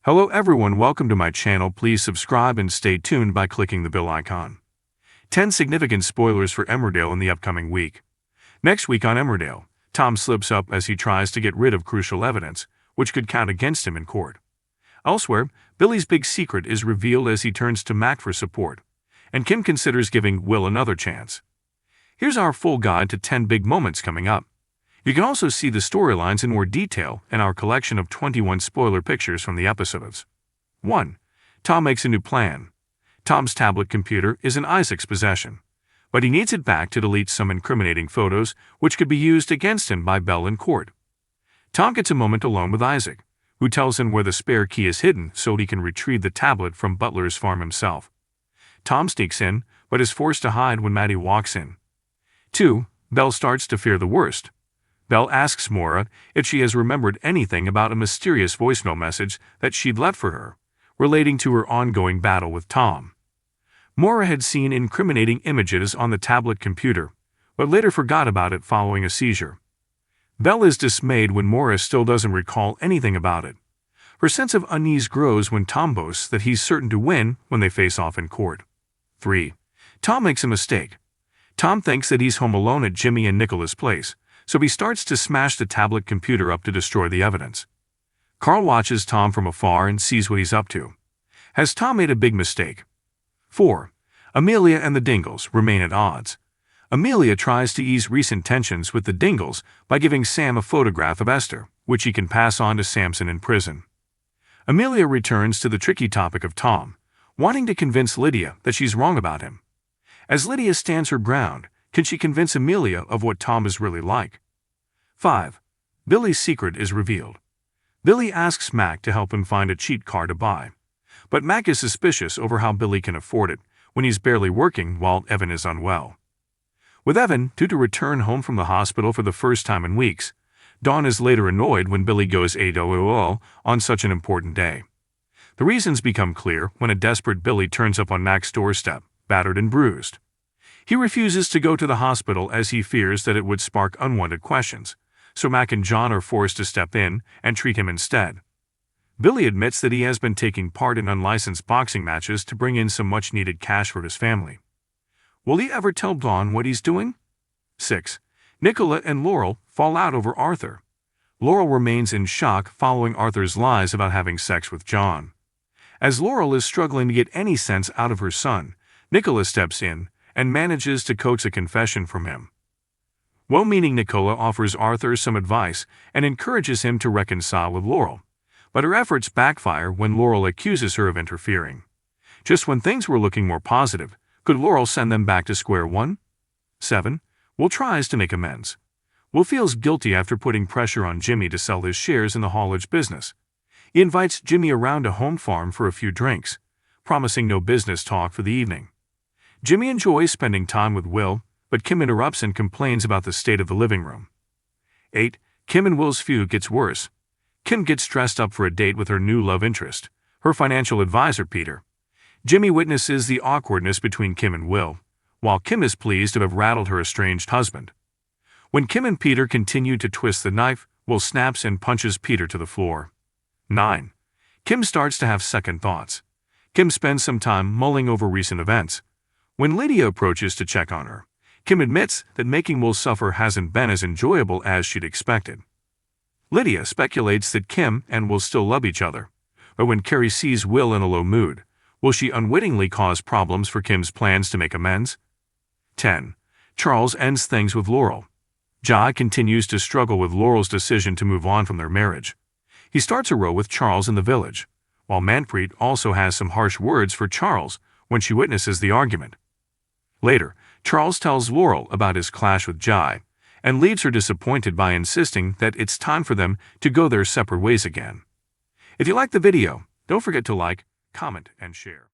Hello everyone, welcome to my channel. Please subscribe and stay tuned by clicking the bell icon. 10 significant spoilers for Emmerdale in the upcoming week. Next week on Emmerdale, Tom slips up as he tries to get rid of crucial evidence, which could count against him in court. Elsewhere, Billy's big secret is revealed as he turns to Mac for support, and Kim considers giving Will another chance. Here's our full guide to 10 big moments coming up. You can also see the storylines in more detail in our collection of 21 spoiler pictures from the episodes. 1. Tom makes a new plan. Tom's tablet computer is in Isaac's possession, but he needs it back to delete some incriminating photos which could be used against him by Belle in court. Tom gets a moment alone with Isaac, who tells him where the spare key is hidden so he can retrieve the tablet from Butler's farm himself. Tom sneaks in, but is forced to hide when Maddie walks in. 2. Belle starts to fear the worst. Belle asks Maura if she has remembered anything about a mysterious voicemail message that she'd left for her, relating to her ongoing battle with Tom. Maura had seen incriminating images on the tablet computer, but later forgot about it following a seizure. Belle is dismayed when Maura still doesn't recall anything about it. Her sense of unease grows when Tom boasts that he's certain to win when they face off in court. 3. Tom makes a mistake. Tom thinks that he's home alone at Jimmy and Nicola's place, so he starts to smash the tablet computer up to destroy the evidence. Carl watches Tom from afar and sees what he's up to. Has Tom made a big mistake? 4. Amelia and the Dingles remain at odds. Amelia tries to ease recent tensions with the Dingles by giving Sam a photograph of Esther, which he can pass on to Samson in prison. Amelia returns to the tricky topic of Tom, wanting to convince Lydia that she's wrong about him. As Lydia stands her ground, can she convince Amelia of what Tom is really like? 5. Billy's secret is revealed. Billy asks Mac to help him find a cheap car to buy, but Mac is suspicious over how Billy can afford it when he's barely working while Evan is unwell. With Evan due to return home from the hospital for the first time in weeks, Dawn is later annoyed when Billy goes AWOL on such an important day. The reasons become clear when a desperate Billy turns up on Mac's doorstep, battered and bruised. He refuses to go to the hospital as he fears that it would spark unwanted questions, so Mac and John are forced to step in and treat him instead. Billy admits that he has been taking part in unlicensed boxing matches to bring in some much-needed cash for his family. Will he ever tell Dawn what he's doing? 6. Nicola and Laurel fall out over Arthur. Laurel remains in shock following Arthur's lies about having sex with John. As Laurel is struggling to get any sense out of her son, Nicola steps in and manages to coax a confession from him. Well-meaning Nicola offers Arthur some advice and encourages him to reconcile with Laurel, but her efforts backfire when Laurel accuses her of interfering. Just when things were looking more positive, could Laurel send them back to square one? 7. Will tries to make amends. Will feels guilty after putting pressure on Jimmy to sell his shares in the haulage business. He invites Jimmy around a home farm for a few drinks, promising no business talk for the evening. Jimmy enjoys spending time with Will, but Kim interrupts and complains about the state of the living room. 8. Kim and Will's feud gets worse. Kim gets dressed up for a date with her new love interest, her financial advisor Peter. Jimmy witnesses the awkwardness between Kim and Will, while Kim is pleased to have rattled her estranged husband. When Kim and Peter continue to twist the knife, Will snaps and punches Peter to the floor. 9. Kim starts to have second thoughts. Kim spends some time mulling over recent events. When Lydia approaches to check on her, Kim admits that making Will suffer hasn't been as enjoyable as she'd expected. Lydia speculates that Kim and Will still love each other, but when Carrie sees Will in a low mood, will she unwittingly cause problems for Kim's plans to make amends? 10. Charles ends things with Laurel. Jai continues to struggle with Laurel's decision to move on from their marriage. He starts a row with Charles in the village, while Manpreet also has some harsh words for Charles when she witnesses the argument. Later, Charles tells Laurel about his clash with Jai, and leaves her disappointed by insisting that it's time for them to go their separate ways again. If you like the video, don't forget to like, comment, and share.